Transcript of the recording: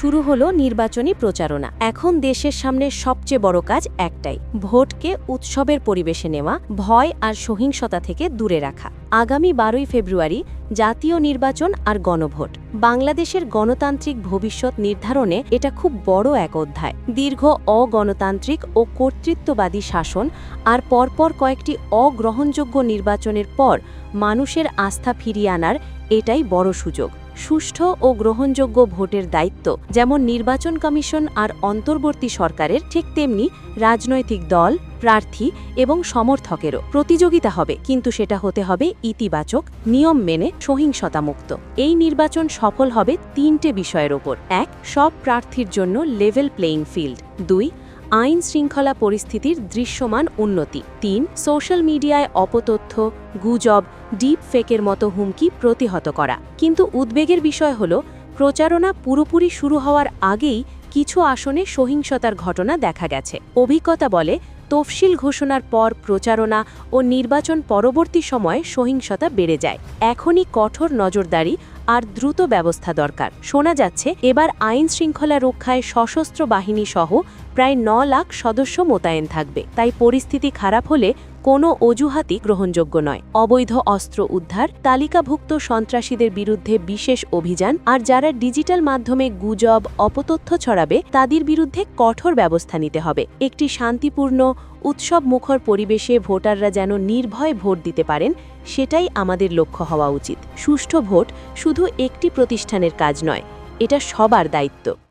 শুরু হলো নির্বাচনী প্রচারণা। এখন দেশের সামনে সবচেয়ে বড় কাজ একটাই, ভোটকে উৎসবের পরিবেশে নেওয়া, ভয় আর সহিংসতা থেকে দূরে রাখা। আগামী 12ই ফেব্রুয়ারি জাতীয় নির্বাচন আর গণভোট। বাংলাদেশের গণতান্ত্রিক ভবিষ্যৎ নির্ধারণে এটা খুব বড় এক অধ্যায়। দীর্ঘ অগণতান্ত্রিক ও কর্তৃত্ববাদী শাসন আর পরপর কয়েকটি অগ্রহণযোগ্য নির্বাচনের পর মানুষের আস্থা ফিরিয়ে আনার এটাই বড় সুযোগ। সুষ্ঠু ও গ্রহণযোগ্য ভোটের দায়িত্ব যেমন নির্বাচন কমিশন আর অন্তর্বর্তী সরকারের, ঠিক তেমনি রাজনৈতিক দল, প্রার্থী এবং সমর্থকেরও। প্রতিযোগিতা হবে, কিন্তু সেটা হতে হবে ইতিবাচক, নিয়ম মেনে, সহিংসতামুক্ত। এই নির্বাচন সফল হবে 3টে বিষয়ের ওপর। 1. সব প্রার্থীর জন্য লেভেল প্লেইং ফিল্ড। 2. আইন শৃঙ্খলা পরিস্থিতির দৃশ্যমান উন্নতি। 3. সোশ্যাল মিডিয়ায় অপতথ্য, গুজব, ডিপ ফেকের মতো হুমকি প্রতিহত করা। কিন্তু উদ্বেগের বিষয় হল, প্রচারণা পুরোপুরি শুরু হওয়ার আগেই কিছু আসনে সহিংসতার ঘটনা দেখা গেছে। অভিজ্ঞতা বলে, তফসিল ঘোষণার পর প্রচারণা ও নির্বাচন পরবর্তী সময়ে সহিংসতা বেড়ে যায়। এখনই কঠোর নজরদারি আর দ্রুত ব্যবস্থা দরকার। শোনা যাচ্ছে এবার আইন শৃঙ্খলা রক্ষায় সশস্ত্র বাহিনী সহ প্রায় 9 লাখ সদস্য মোতায়েন থাকবে। তাই পরিস্থিতি খারাপ হলে কোনো অজুহাতই গ্রহণযোগ্য নয়। অবৈধ অস্ত্র উদ্ধার, তালিকাভুক্ত সন্ত্রাসীদের বিরুদ্ধে বিশেষ অভিযান আর যারা ডিজিটাল মাধ্যমে গুজব, অপতথ্য ছড়াবে তাদের বিরুদ্ধে কঠোর ব্যবস্থা নিতে হবে। একটি শান্তিপূর্ণ, উৎসব মুখর পরিবেশে ভোটাররা যেন নির্ভয়ে ভোট দিতে পারেন, সেটাই আমাদের লক্ষ্য হওয়া উচিত। সুষ্ঠু ভোট শুধু একটি প্রতিষ্ঠানের কাজ নয়, এটা সবার দায়িত্ব।